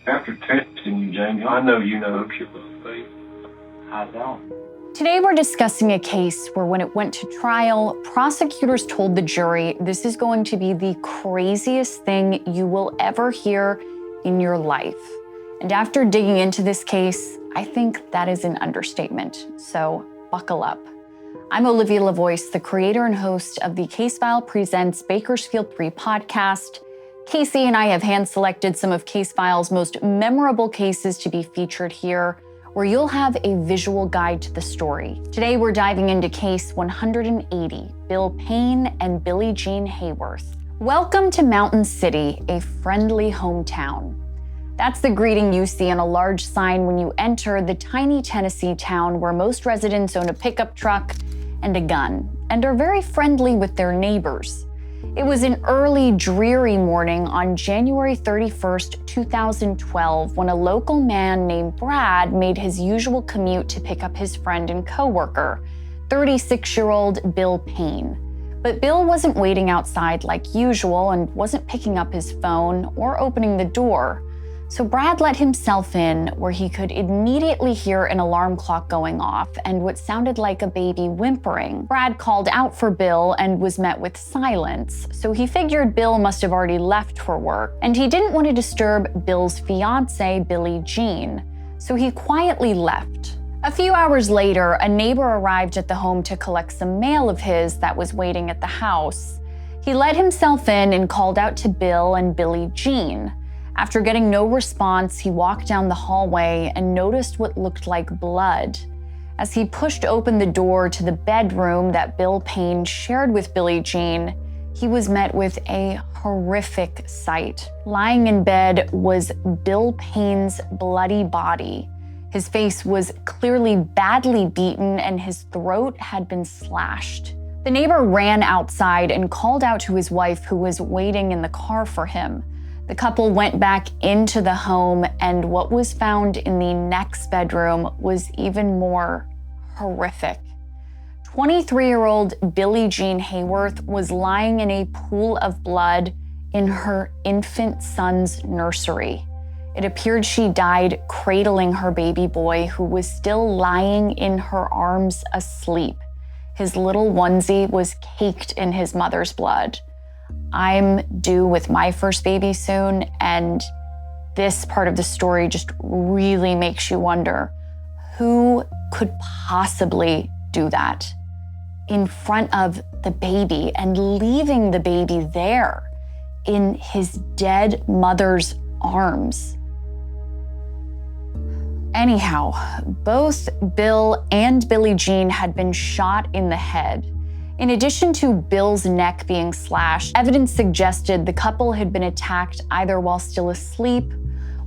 After texting you, Jamie, I know you know your faith. I don't. Today we're discussing a case where when it went to trial, prosecutors told the jury this is going to be the craziest thing you will ever hear in your life. And after digging into this case, I think that is an understatement. So buckle up. I'm Olivia LaVoice, the creator and host of the Case File Presents Bakersfield 3 podcast. Casey and I have hand-selected some of Case File's most memorable cases to be featured here, where you'll have a visual guide to the story. Today, we're diving into case 180, Bill Payne and Billie-Jean Hayworth. Welcome to Mountain City, a friendly hometown. That's the greeting you see on a large sign when you enter the tiny Tennessee town where most residents own a pickup truck and a gun, and are very friendly with their neighbors. It was an early, dreary morning on January 31st, 2012, when a local man named Brad made his usual commute to pick up his friend and coworker, 36-year-old Bill Payne. But Bill wasn't waiting outside like usual and wasn't picking up his phone or opening the door. So Brad let himself in, where he could immediately hear an alarm clock going off and what sounded like a baby whimpering. Brad called out for Bill and was met with silence, so he figured Bill must have already left for work, and he didn't want to disturb Bill's fiancée, Billie-Jean, so he quietly left. A few hours later, a neighbor arrived at the home to collect some mail of his that was waiting at the house. He let himself in and called out to Bill and Billie-Jean. After getting no response, he walked down the hallway and noticed what looked like blood. As he pushed open the door to the bedroom that Bill Payne shared with Billie-Jean, he was met with a horrific sight. Lying in bed was Bill Payne's bloody body. His face was clearly badly beaten and his throat had been slashed. The neighbor ran outside and called out to his wife, who was waiting in the car for him. The couple went back into the home, and what was found in the next bedroom was even more horrific. 23-year-old Billie-Jean Hayworth was lying in a pool of blood in her infant son's nursery. It appeared she died cradling her baby boy, who was still lying in her arms asleep. His little onesie was caked in his mother's blood. I'm due with my first baby soon, and this part of the story just really makes you wonder, who could possibly do that in front of the baby and leaving the baby there in his dead mother's arms? Anyhow, both Bill and Billie-Jean had been shot in the head. In addition to Bill's neck being slashed, evidence suggested the couple had been attacked either while still asleep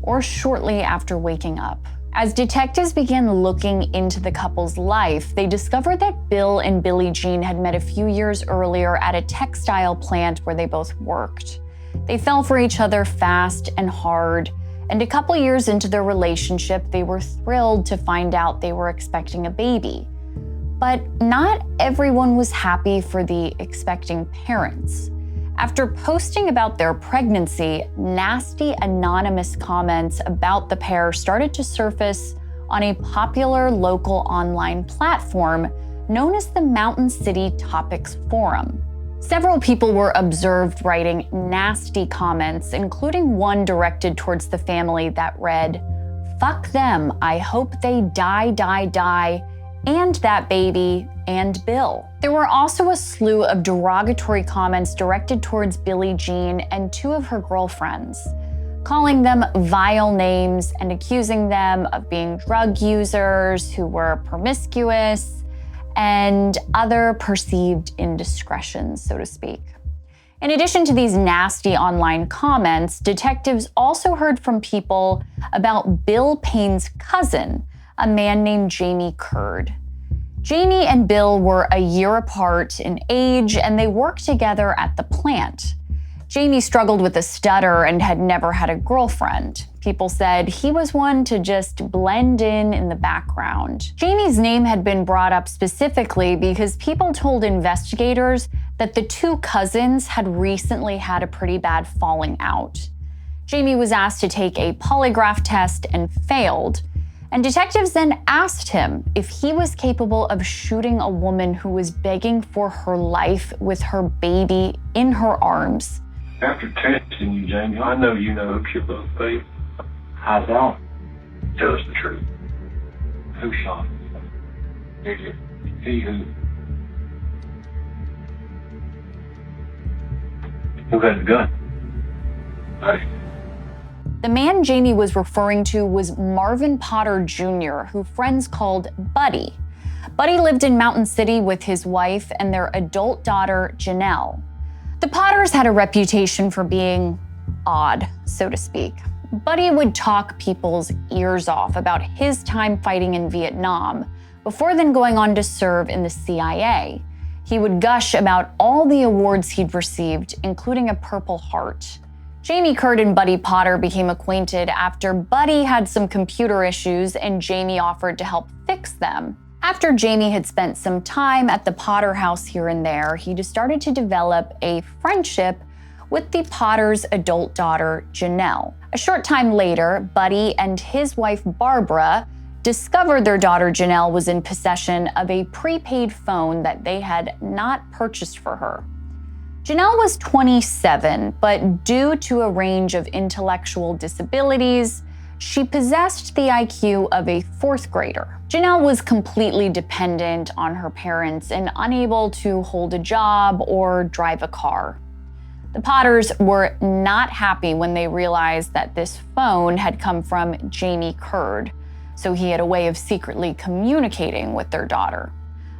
or shortly after waking up. As detectives began looking into the couple's life, they discovered that Bill and Billie-Jean had met a few years earlier at a textile plant where they both worked. They fell for each other fast and hard, and a couple years into their relationship, they were thrilled to find out they were expecting a baby. But not everyone was happy for the expecting parents. After posting about their pregnancy, nasty anonymous comments about the pair started to surface on a popular local online platform known as the Mountain City Topics Forum. Several people were observed writing nasty comments, including one directed towards the family that read, "Fuck them, I hope they die, die, die, and that baby, and Bill." There were also a slew of derogatory comments directed towards Billie-Jean and two of her girlfriends, calling them vile names and accusing them of being drug users who were promiscuous and other perceived indiscretions, so to speak. In addition to these nasty online comments, detectives also heard from people about Bill Payne's cousin, a man named Jamie Curd. Jamie and Bill were a year apart in age, and they worked together at the plant. Jamie struggled with a stutter and had never had a girlfriend. People said he was one to just blend in the background. Jamie's name had been brought up specifically because people told investigators that the two cousins had recently had a pretty bad falling out. Jamie was asked to take a polygraph test and failed, and detectives then asked him if he was capable of shooting a woman who was begging for her life with her baby in her arms. After testing you, Jamie, I know you know who killed those babies. I don't. Tell us the truth. Who shot him? Did you? He who? Who had the gun? Hey. The man Jamie was referring to was Marvin Potter Jr., who friends called Buddy. Buddy lived in Mountain City with his wife and their adult daughter, Jenelle. The Potters had a reputation for being odd, so to speak. Buddy would talk people's ears off about his time fighting in Vietnam, before then going on to serve in the CIA. He would gush about all the awards he'd received, including a Purple Heart. Jamie Curd and Buddy Potter became acquainted after Buddy had some computer issues and Jamie offered to help fix them. After Jamie had spent some time at the Potter house here and there, he just started to develop a friendship with the Potters' adult daughter, Jenelle. A short time later, Buddy and his wife, Barbara, discovered their daughter Jenelle was in possession of a prepaid phone that they had not purchased for her. Jenelle was 27, but due to a range of intellectual disabilities, she possessed the IQ of a fourth grader. Jenelle was completely dependent on her parents and unable to hold a job or drive a car. The Potters were not happy when they realized that this phone had come from Jamie Curd, so he had a way of secretly communicating with their daughter.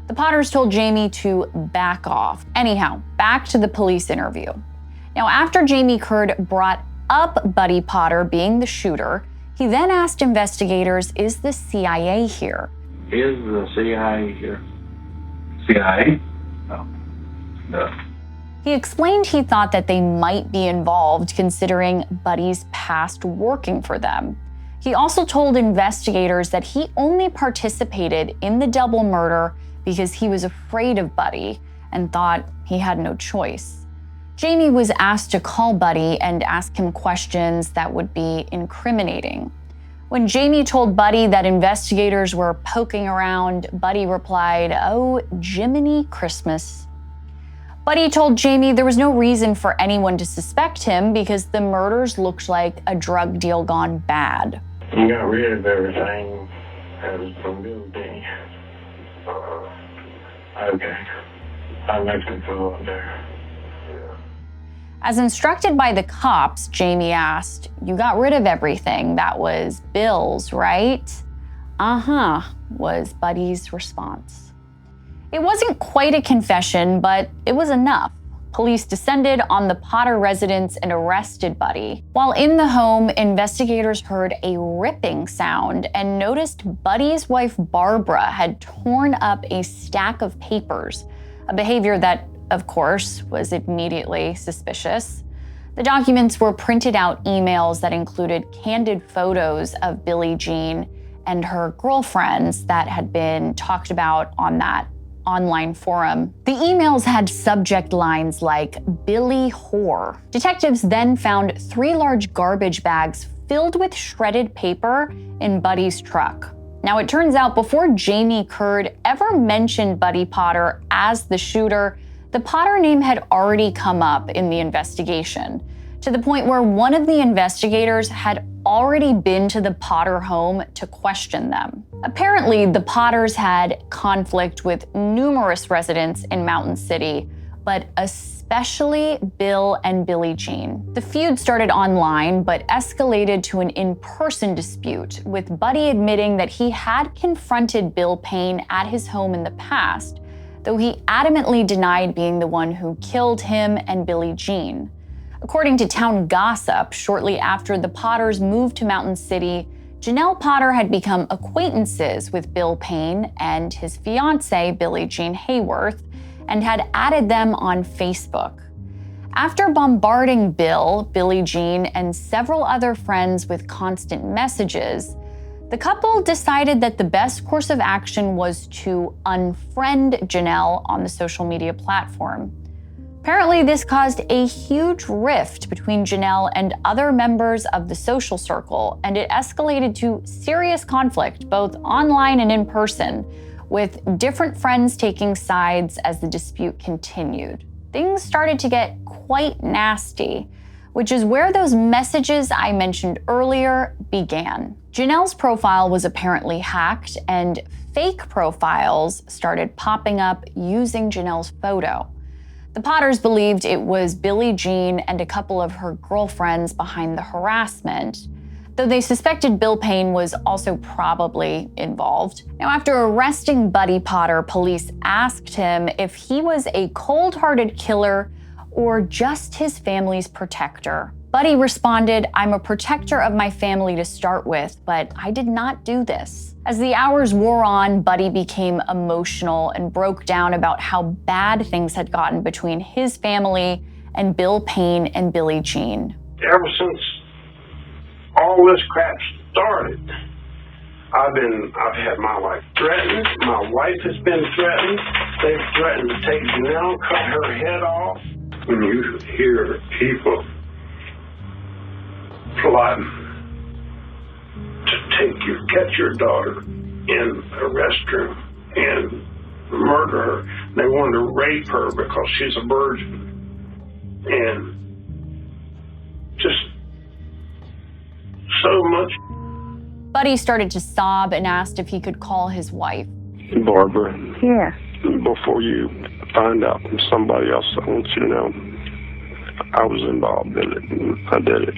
The Potters told Jamie to back off. Anyhow, back to the police interview. Now, after Jamie Curd brought up Buddy Potter being the shooter, he then asked investigators, is the CIA here? Is the CIA here? CIA? No. No. He explained he thought that they might be involved considering Buddy's past working for them. He also told investigators that he only participated in the double murder because he was afraid of Buddy and thought he had no choice. Jamie was asked to call Buddy and ask him questions that would be incriminating. When Jamie told Buddy that investigators were poking around, Buddy replied, "Oh, Jiminy Christmas." Buddy told Jamie there was no reason for anyone to suspect him because the murders looked like a drug deal gone bad. You got rid of everything that was from Bill and Billie. Okay. That makes me feel up there. As instructed by the cops, Jamie asked, "You got rid of everything that was Bill's, right?" "Uh-huh," was Buddy's response. It wasn't quite a confession, but it was enough. Police descended on the Potter residence and arrested Buddy. While in the home, investigators heard a ripping sound and noticed Buddy's wife Barbara had torn up a stack of papers, a behavior that, of course, was immediately suspicious. The documents were printed out emails that included candid photos of Billie-Jean and her girlfriends that had been talked about on that online forum. The emails had subject lines like "Billy Whore." Detectives then found 3 large garbage bags filled with shredded paper in Buddy's truck. Now, it turns out before Jamie Curd ever mentioned Buddy Potter as the shooter, the Potter name had already come up in the investigation, to the point where one of the investigators had already been to the Potter home to question them. Apparently, the Potters had conflict with numerous residents in Mountain City, but especially Bill and Billie-Jean. The feud started online, but escalated to an in-person dispute, with Buddy admitting that he had confronted Bill Payne at his home in the past, though he adamantly denied being the one who killed him and Billie-Jean. According to town gossip, shortly after the Potters moved to Mountain City, Jenelle Potter had become acquaintances with Bill Payne and his fiancée, Billie-Jean Hayworth, and had added them on Facebook. After bombarding Bill, Billie-Jean, and several other friends with constant messages, the couple decided that the best course of action was to unfriend Jenelle on the social media platform. Apparently, this caused a huge rift between Jenelle and other members of the social circle, and it escalated to serious conflict, both online and in person, with different friends taking sides as the dispute continued. Things started to get quite nasty, which is where those messages I mentioned earlier began. Jenelle's profile was apparently hacked, and fake profiles started popping up using Jenelle's photo. The Potters believed it was Billie-Jean and a couple of her girlfriends behind the harassment, though they suspected Bill Payne was also probably involved. Now, after arresting Buddy Potter, police asked him if he was a cold-hearted killer or just his family's protector. Buddy responded, "I'm a protector of my family to start with, but I did not do this." As the hours wore on, Buddy became emotional and broke down about how bad things had gotten between his family and Bill Payne and Billie-Jean. Ever since all this crap started, I've had my life threatened. My wife has been threatened. They've threatened to take Jenelle, cut her head off. When you hear people plotting to catch your daughter in a restroom and murder her, they want to rape her because she's a virgin, and just so much. Buddy started to sob and asked if he could call his wife. Barbara. Yeah. Before you find out from somebody else, I want you to know I was involved in it. I did it.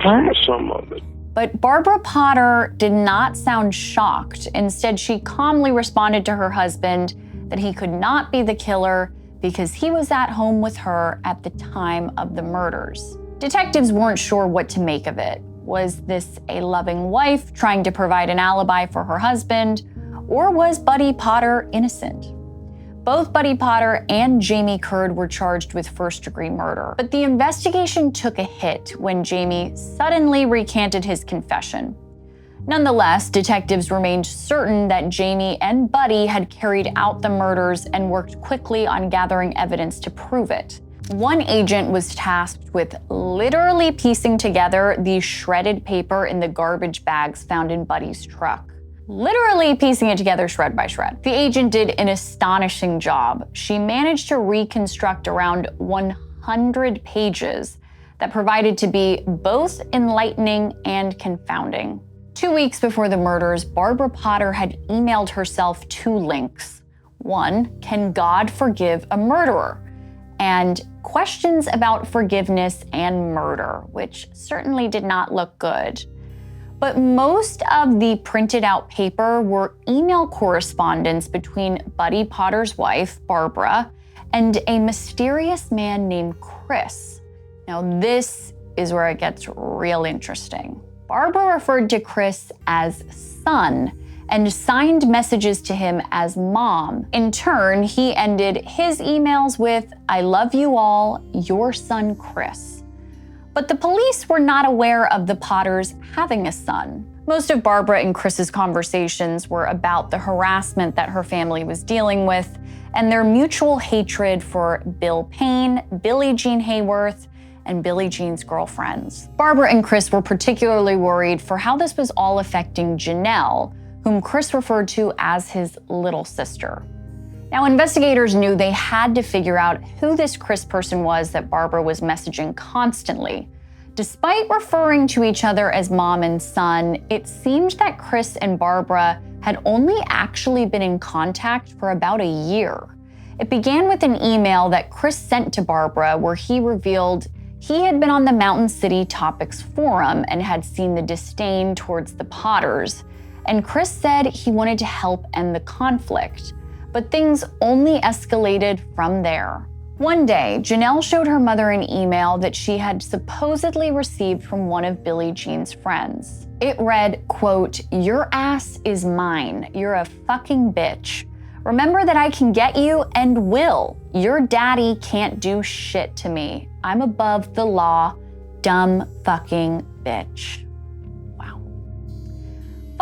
What? Some of it. But Barbara Potter did not sound shocked. Instead, she calmly responded to her husband that he could not be the killer because he was at home with her at the time of the murders. Detectives weren't sure what to make of it. Was this a loving wife trying to provide an alibi for her husband, or was Buddy Potter innocent? Both Buddy Potter and Jamie Curd were charged with first-degree murder, but the investigation took a hit when Jamie suddenly recanted his confession. Nonetheless, detectives remained certain that Jamie and Buddy had carried out the murders and worked quickly on gathering evidence to prove it. One agent was tasked with literally piecing together the shredded paper in the garbage bags found in Buddy's truck. Literally piecing it together shred by shred. The agent did an astonishing job. She managed to reconstruct around 100 pages that provided to be both enlightening and confounding. 2 weeks before the murders, Barbara Potter had emailed herself 2 links. One, can God forgive a murderer? And questions about forgiveness and murder, which certainly did not look good. But most of the printed out paper were email correspondence between Buddy Potter's wife, Barbara, and a mysterious man named Chris. Now, this is where it gets real interesting. Barbara referred to Chris as son and signed messages to him as mom. In turn, he ended his emails with, "I love you all, your son Chris." But the police were not aware of the Potters having a son. Most of Barbara and Chris's conversations were about the harassment that her family was dealing with and their mutual hatred for Bill Payne, Billie-Jean Hayworth, and Billie-Jean's girlfriends. Barbara and Chris were particularly worried for how this was all affecting Jenelle, whom Chris referred to as his little sister. Now, investigators knew they had to figure out who this Chris person was that Barbara was messaging constantly. Despite referring to each other as mom and son, it seemed that Chris and Barbara had only actually been in contact for about a year. It began with an email that Chris sent to Barbara where he revealed he had been on the Mountain City Topics forum and had seen the disdain towards the Potters. And Chris said he wanted to help end the conflict. But things only escalated from there. One day, Jenelle showed her mother an email that she had supposedly received from one of Billie-Jean's friends. It read, quote, "Your ass is mine. You're a fucking bitch. Remember that I can get you and will. Your daddy can't do shit to me. I'm above the law. Dumb fucking bitch."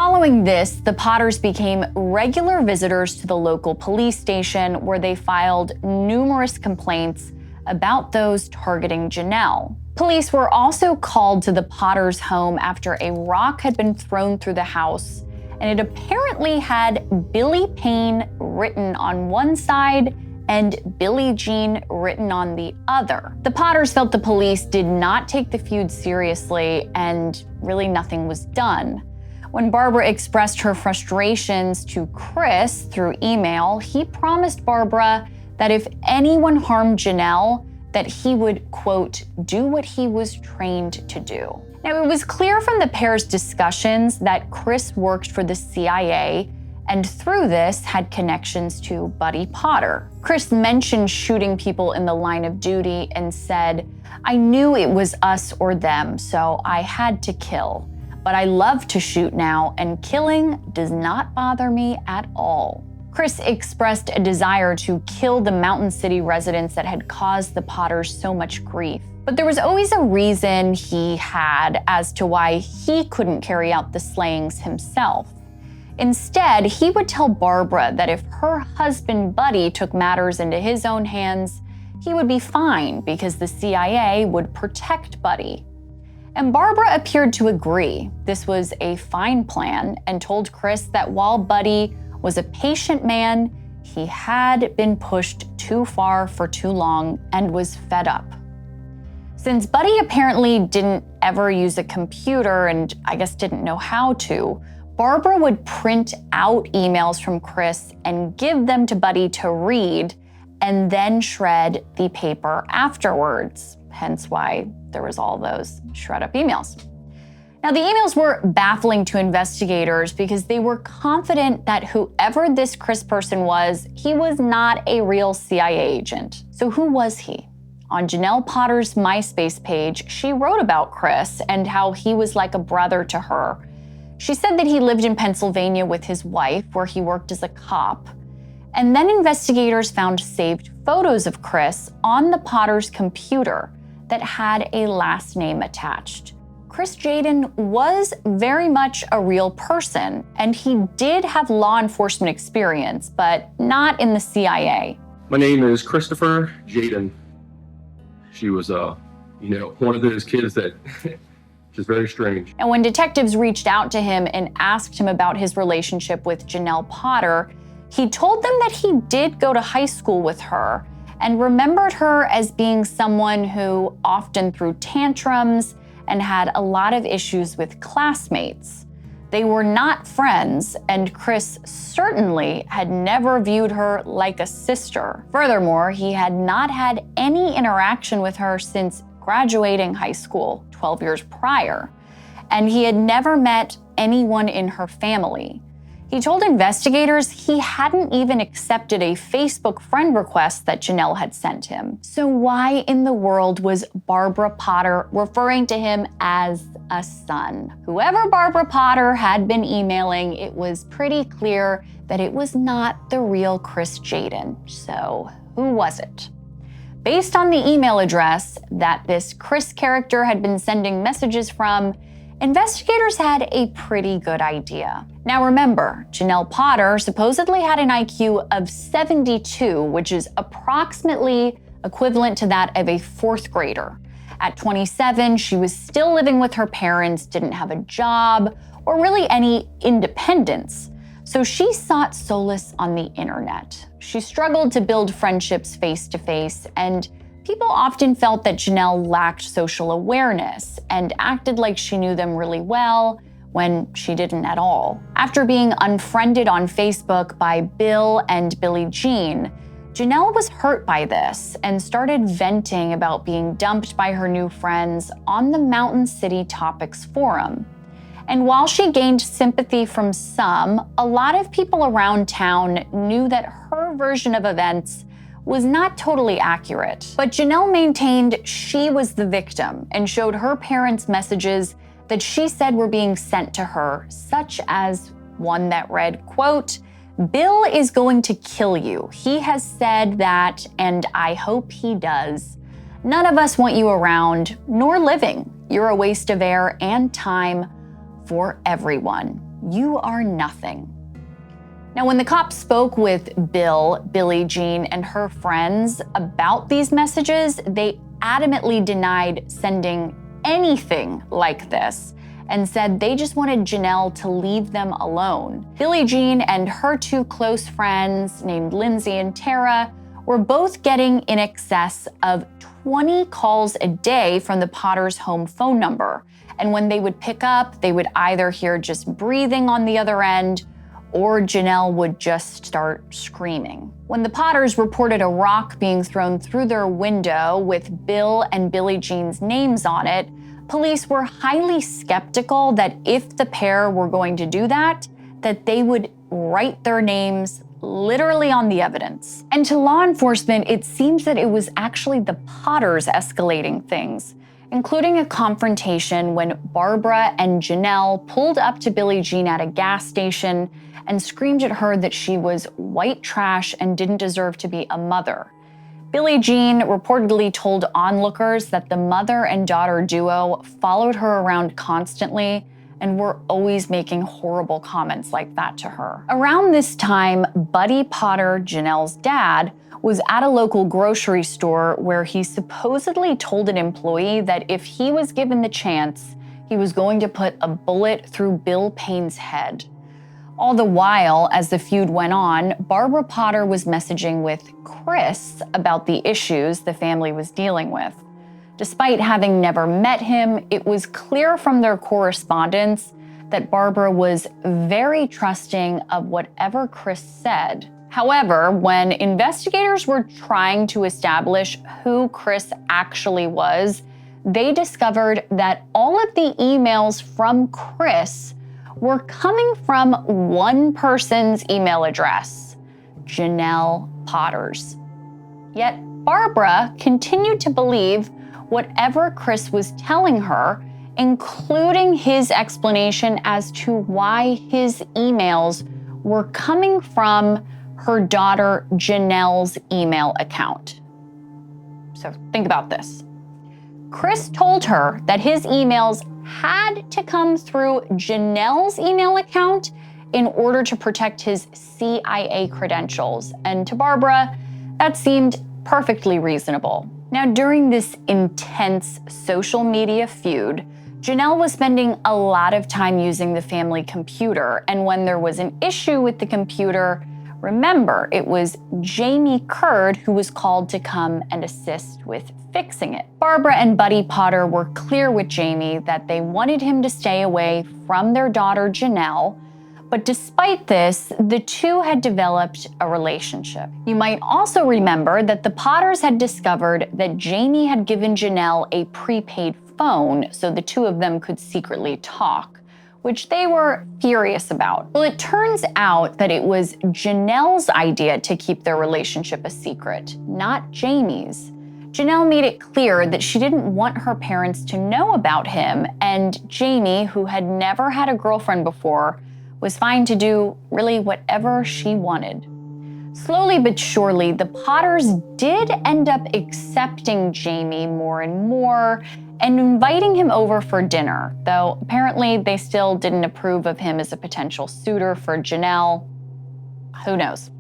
Following this, the Potters became regular visitors to the local police station where they filed numerous complaints about those targeting Jenelle. Police were also called to the Potters' home after a rock had been thrown through the house, and it apparently had Billy Payne written on one side and Billie-Jean written on the other. The Potters felt the police did not take the feud seriously, and really nothing was done. When Barbara expressed her frustrations to Chris through email, he promised Barbara that if anyone harmed Jenelle, that he would, quote, do what he was trained to do. Now, it was clear from the pair's discussions that Chris worked for the CIA and through this had connections to Buddy Potter. Chris mentioned shooting people in the line of duty and said, I knew it was us or them, so I had to kill. But I love to shoot now, and killing does not bother me at all. Chris expressed a desire to kill the Mountain City residents that had caused the Potters so much grief. But there was always a reason he had as to why he couldn't carry out the slayings himself. Instead, he would tell Barbara that if her husband Buddy took matters into his own hands, he would be fine because the CIA would protect Buddy. And Barbara appeared to agree. This was a fine plan and told Chris that while Buddy was a patient man, he had been pushed too far for too long and was fed up. Since Buddy apparently didn't ever use a computer and I guess didn't know how to, Barbara would print out emails from Chris and give them to Buddy to read and then shred the paper afterwards, hence why there was all those shred up emails. Now, the emails were baffling to investigators because they were confident that whoever this Chris person was, he was not a real CIA agent. So who was he? On Jenelle Potter's MySpace page, she wrote about Chris and how he was like a brother to her. She said that he lived in Pennsylvania with his wife, where he worked as a cop. And then investigators found saved photos of Chris on the Potter's computer that had a last name attached. Chris Jaden was very much a real person, and he did have law enforcement experience, but not in the CIA. My name is Christopher Jaden. She was, one of those kids that just very strange. And when detectives reached out to him and asked him about his relationship with Jenelle Potter, he told them that he did go to high school with her and remembered her as being someone who often threw tantrums and had a lot of issues with classmates. They were not friends, and Chris certainly had never viewed her like a sister. Furthermore, he had not had any interaction with her since graduating high school 12 years prior, and he had never met anyone in her family. He told investigators he hadn't even accepted a Facebook friend request that Jenelle had sent him. So why in the world was Barbara Potter referring to him as a son? Whoever Barbara Potter had been emailing, it was pretty clear that it was not the real Chris Jaden. So who was it? Based on the email address that this Chris character had been sending messages from, investigators had a pretty good idea. Now remember, Jenelle Potter supposedly had an IQ of 72, which is approximately equivalent to that of a fourth grader. At 27, she was still living with her parents, didn't have a job, or really any independence. So she sought solace on the internet. She struggled to build friendships face-to-face, and people often felt that Jenelle lacked social awareness and acted like she knew them really well when she didn't at all. After being unfriended on Facebook by Bill and Billie-Jean, Jenelle was hurt by this and started venting about being dumped by her new friends on the Mountain City Topics forum. And while she gained sympathy from some, a lot of people around town knew that her version of events was not totally accurate. But Jenelle maintained she was the victim and showed her parents messages that she said were being sent to her, such as one that read, quote, "Bill is going to kill you. He has said that, and I hope he does. None of us want you around, nor living. You're a waste of air and time for everyone." You are nothing. Now, when the cops spoke with Bill, Billie-Jean, and her friends about these messages, they adamantly denied sending anything like this and said they just wanted Jenelle to leave them alone. Billie-Jean and her two close friends, named Lindsay and Tara, were both getting in excess of 20 calls a day from the Potters' home phone number. And when they would pick up, they would either hear just breathing on the other end, or Jenelle would just start screaming. When the Potters reported a rock being thrown through their window with Bill and Billie-Jean's names on it, police were highly skeptical that if the pair were going to do that they would write their names literally on the evidence. And to law enforcement, it seems that it was actually the Potters escalating things, including a confrontation when Barbara and Jenelle pulled up to Billie-Jean at a gas station and screamed at her that she was white trash and didn't deserve to be a mother. Billie-Jean reportedly told onlookers that the mother and daughter duo followed her around constantly and were always making horrible comments like that to her. Around this time, Buddy Potter, Jenelle's dad, was at a local grocery store where he supposedly told an employee that if he was given the chance, he was going to put a bullet through Bill Payne's head. All the while, as the feud went on, Barbara Potter was messaging with Chris about the issues the family was dealing with. Despite having never met him, it was clear from their correspondence that Barbara was very trusting of whatever Chris said. However, when investigators were trying to establish who Chris actually was, they discovered that all of the emails from Chris were coming from one person's email address, Jenelle Potters. Yet Barbara continued to believe whatever Chris was telling her, including his explanation as to why his emails were coming from her daughter Jenelle's email account. So think about this. Chris told her that his emails had to come through Jenelle's email account in order to protect his CIA credentials. And to Barbara, that seemed perfectly reasonable. Now, during this intense social media feud, Jenelle was spending a lot of time using the family computer. And when there was an issue with the computer, remember, it was Jamie Curd who was called to come and assist with fixing it. Barbara and Buddy Potter were clear with Jamie that they wanted him to stay away from their daughter Jenelle, but despite this, the two had developed a relationship. You might also remember that the Potters had discovered that Jamie had given Jenelle a prepaid phone so the two of them could secretly talk, which they were furious about. Well, it turns out that it was Jenelle's idea to keep their relationship a secret, not Jamie's. Jenelle made it clear that she didn't want her parents to know about him, and Jamie, who had never had a girlfriend before, was fine to do really whatever she wanted. Slowly but surely, the Potters did end up accepting Jamie more and more and inviting him over for dinner, though apparently they still didn't approve of him as a potential suitor for Jenelle. Who knows?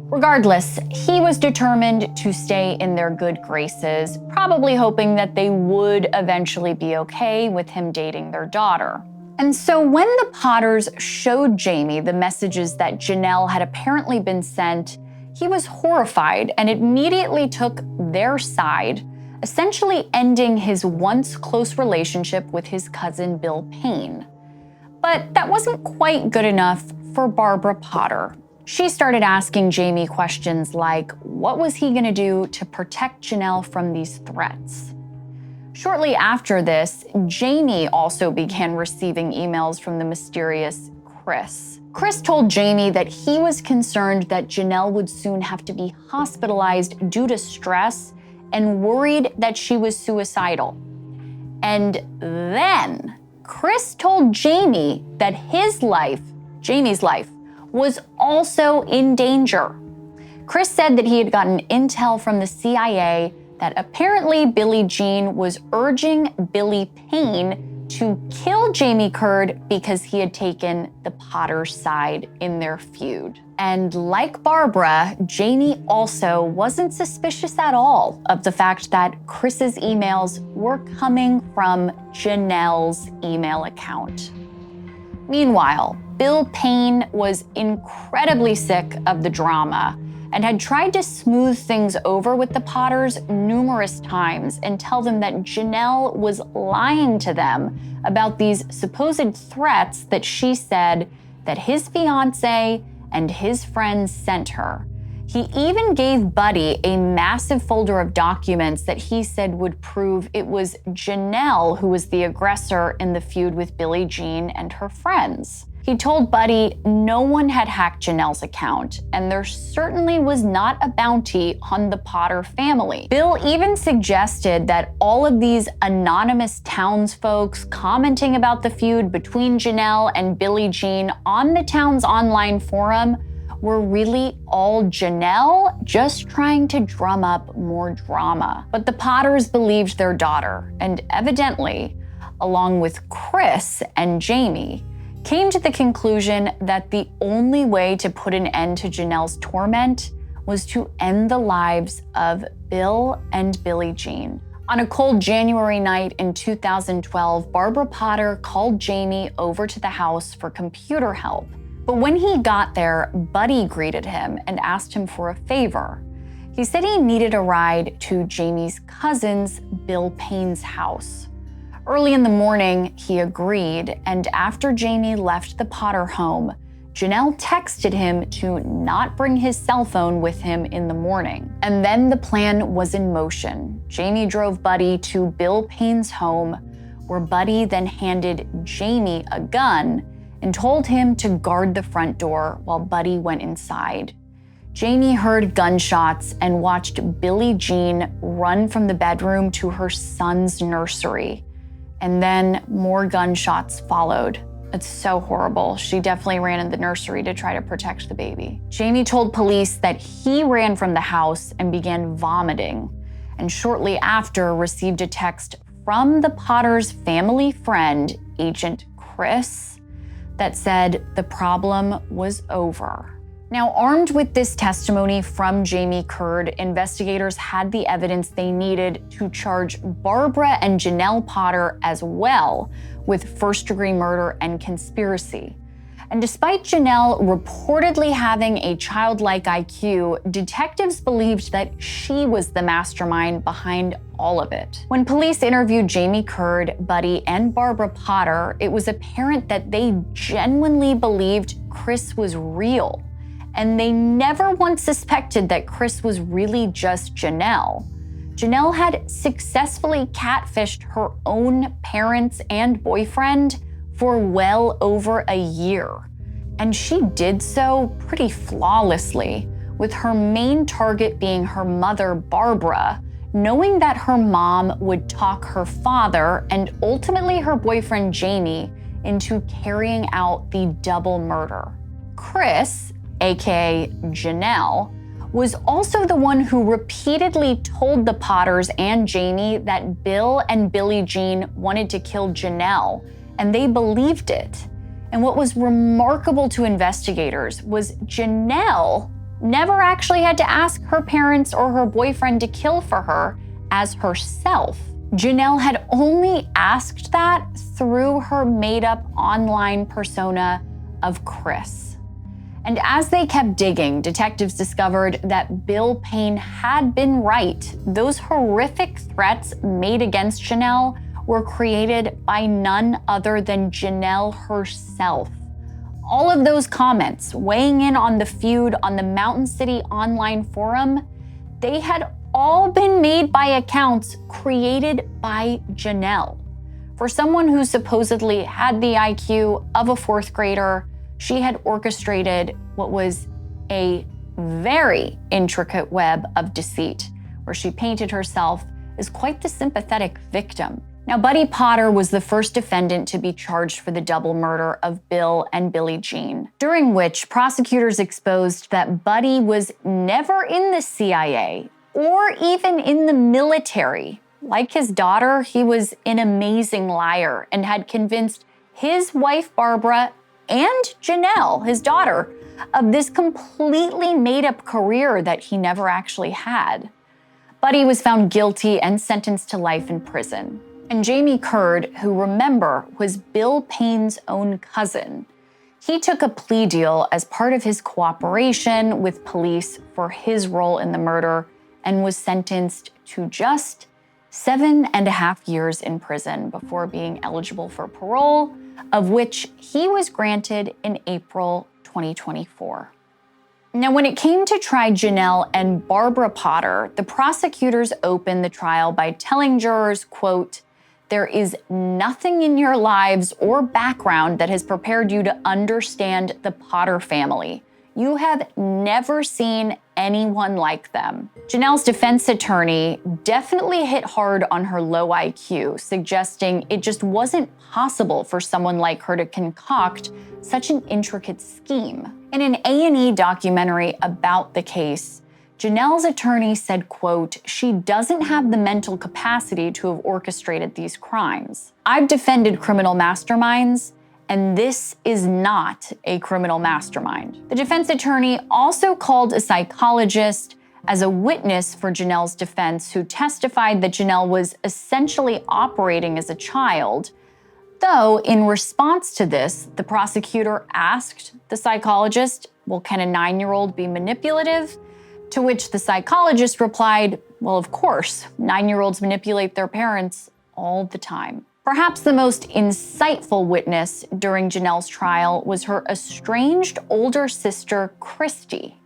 Regardless, he was determined to stay in their good graces, probably hoping that they would eventually be okay with him dating their daughter. And so when the Potters showed Jamie the messages that Jenelle had apparently been sent, he was horrified and immediately took their side, essentially ending his once close relationship with his cousin Bill Payne. But that wasn't quite good enough for Barbara Potter. She started asking Jamie questions like, what was he gonna do to protect Jenelle from these threats? Shortly after this, Jamie also began receiving emails from the mysterious Chris. Chris told Jamie that he was concerned that Jenelle would soon have to be hospitalized due to stress and worried that she was suicidal. And then Chris told Jamie that his life, Jamie's life, was also in danger. Chris said that he had gotten intel from the CIA that apparently Billie-Jean was urging Billy Payne to kill Jamie Curd because he had taken the Potter's side in their feud. And like Barbara, Jamie also wasn't suspicious at all of the fact that Chris's emails were coming from Jenelle's email account. Meanwhile, Bill Payne was incredibly sick of the drama and had tried to smooth things over with the Potters numerous times and tell them that Jenelle was lying to them about these supposed threats that she said that his fiance and his friends sent her. He even gave Buddy a massive folder of documents that he said would prove it was Jenelle who was the aggressor in the feud with Billie-Jean and her friends. He told Buddy no one had hacked Jenelle's account, and there certainly was not a bounty on the Potter family. Bill even suggested that all of these anonymous townsfolk commenting about the feud between Jenelle and Billie-Jean on the town's online forum were really all Jenelle just trying to drum up more drama. But the Potters believed their daughter, and evidently, along with Chris and Jamie, came to the conclusion that the only way to put an end to Jenelle's torment was to end the lives of Bill and Billie-Jean. On a cold January night in 2012, Barbara Potter called Jamie over to the house for computer help. But when he got there, Buddy greeted him and asked him for a favor. He said he needed a ride to Jamie's cousin's, Bill Payne's house. Early in the morning, he agreed, and after Jamie left the Potter home, Jenelle texted him to not bring his cell phone with him in the morning. And then the plan was in motion. Jamie drove Buddy to Bill Payne's home, where Buddy then handed Jamie a gun and told him to guard the front door while Buddy went inside. Jamie heard gunshots and watched Billie-Jean run from the bedroom to her son's nursery. And then more gunshots followed. It's so horrible. She definitely ran in the nursery to try to protect the baby. Jamie told police that he ran from the house and began vomiting, and shortly after received a text from the Potter's family friend, Agent Chris, that said the problem was over. Now, armed with this testimony from Jamie Curd, investigators had the evidence they needed to charge Barbara and Jenelle Potter as well with first-degree murder and conspiracy. And despite Jenelle reportedly having a childlike IQ, detectives believed that she was the mastermind behind all of it. When police interviewed Jamie Curd, Buddy, and Barbara Potter, it was apparent that they genuinely believed Chris was real. And they never once suspected that Chris was really just Jenelle. Jenelle had successfully catfished her own parents and boyfriend for well over a year. And she did so pretty flawlessly, with her main target being her mother, Barbara, knowing that her mom would talk her father and ultimately her boyfriend, Jamie, into carrying out the double murder. Chris, aka Jenelle, was also the one who repeatedly told the Potters and Jamie that Bill and Billie-Jean wanted to kill Jenelle, and they believed it. And what was remarkable to investigators was Jenelle never actually had to ask her parents or her boyfriend to kill for her as herself. Jenelle had only asked that through her made-up online persona of Chris. And as they kept digging, detectives discovered that Bill Payne had been right. Those horrific threats made against Jenelle were created by none other than Jenelle herself. All of those comments weighing in on the feud on the Mountain City online forum, they had all been made by accounts created by Jenelle. For someone who supposedly had the IQ of a fourth grader, she had orchestrated what was a very intricate web of deceit, where she painted herself as quite the sympathetic victim. Now, Buddy Potter was the first defendant to be charged for the double murder of Bill and Billie-Jean, during which prosecutors exposed that Buddy was never in the CIA or even in the military Like his daughter, he was an amazing liar and had convinced his wife, Barbara, and Jenelle, his daughter, of this completely made-up career that he never actually had. But he was found guilty and sentenced to life in prison. And Jamie Curd, who, remember, was Bill Payne's own cousin, he took a plea deal as part of his cooperation with police for his role in the murder and was sentenced to just 7.5 years in prison before being eligible for parole, of which he was granted in April 2024. Now, when it came to try Jenelle and Barbara Potter, the prosecutors opened the trial by telling jurors, quote, "There is nothing in your lives or background that has prepared you to understand the Potter family. You have never seen anyone like them." Jenelle's defense attorney definitely hit hard on her low IQ, suggesting it just wasn't possible for someone like her to concoct such an intricate scheme. In an A&E documentary about the case, Jenelle's attorney said, quote, "She doesn't have the mental capacity to have orchestrated these crimes. I've defended criminal masterminds, and this is not a criminal mastermind." The defense attorney also called a psychologist as a witness for Jenelle's defense, who testified that Jenelle was essentially operating as a child. Though, in response to this, the prosecutor asked the psychologist, "Well, can a 9-year-old be manipulative?" To which the psychologist replied, "Well, of course, 9-year-olds manipulate their parents all the time." Perhaps the most insightful witness during Jenelle's trial was her estranged older sister, Christy.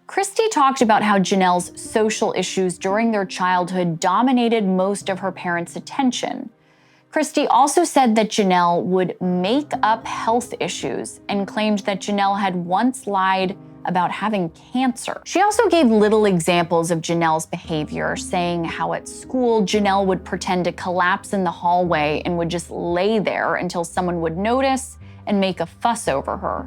Christy talked about how Jenelle's social issues during their childhood dominated most of her parents' attention. Christy also said that Jenelle would make up health issues and claimed that Jenelle had once lied about having cancer. She also gave little examples of Jenelle's behavior, saying how at school Jenelle would pretend to collapse in the hallway and would just lay there until someone would notice and make a fuss over her.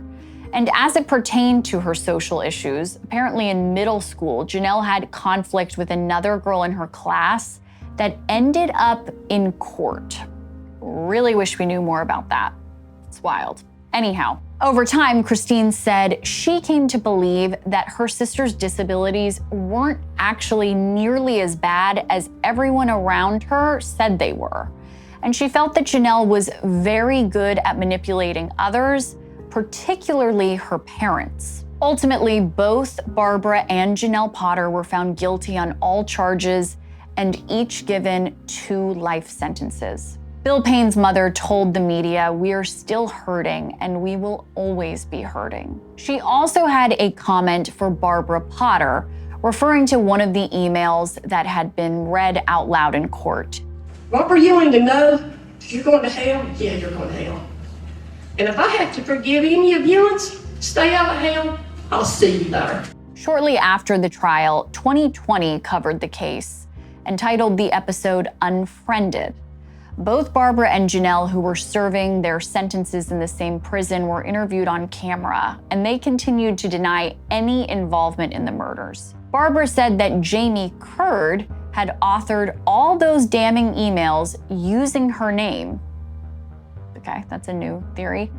And as it pertained to her social issues, apparently in middle school, Jenelle had conflict with another girl in her class that ended up in court. Really wish we knew more about that. It's wild. Anyhow, over time, Christine said she came to believe that her sister's disabilities weren't actually nearly as bad as everyone around her said they were. And she felt that Jenelle was very good at manipulating others, particularly her parents. Ultimately, both Barbara and Jenelle Potter were found guilty on all charges and each given 2 life sentences. Bill Payne's mother told the media, "We are still hurting and we will always be hurting." She also had a comment for Barbara Potter, referring to one of the emails that had been read out loud in court. "Barbara, you want to know you're going to hell? Yeah, you're going to hell. And if I have to forgive any of you and stay out of hell, I'll see you there." Shortly after the trial, 2020 covered the case and titled the episode Unfriended. Both Barbara and Jenelle, who were serving their sentences in the same prison, were interviewed on camera, and they continued to deny any involvement in the murders. Barbara said that Jamie Curd had authored all those damning emails using her name. Okay, that's a new theory.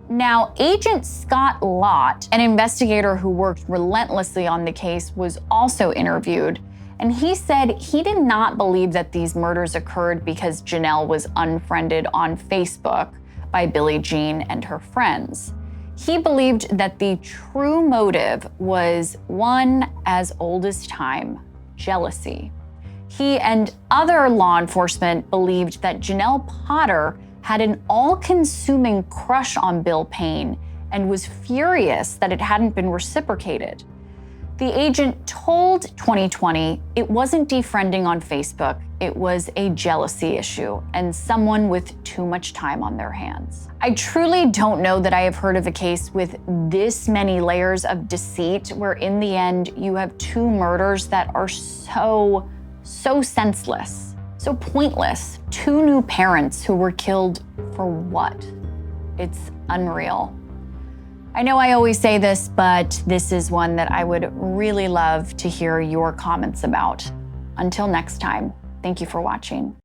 Now, Agent Scott Lott, an investigator who worked relentlessly on the case, was also interviewed. And he said he did not believe that these murders occurred because Jenelle was unfriended on Facebook by Billie-Jean and her friends. He believed that the true motive was one as old as time: jealousy. He and other law enforcement believed that Jenelle Potter had an all-consuming crush on Bill Payne and was furious that it hadn't been reciprocated. The agent told 2020 it wasn't defriending on Facebook, it was a jealousy issue and someone with too much time on their hands. I truly don't know that I have heard of a case with this many layers of deceit where in the end you have 2 murders that are so senseless, so pointless. 2 new parents who were killed for what? It's unreal. I know I always say this, but this is one that I would really love to hear your comments about. Until next time, Thank you for watching.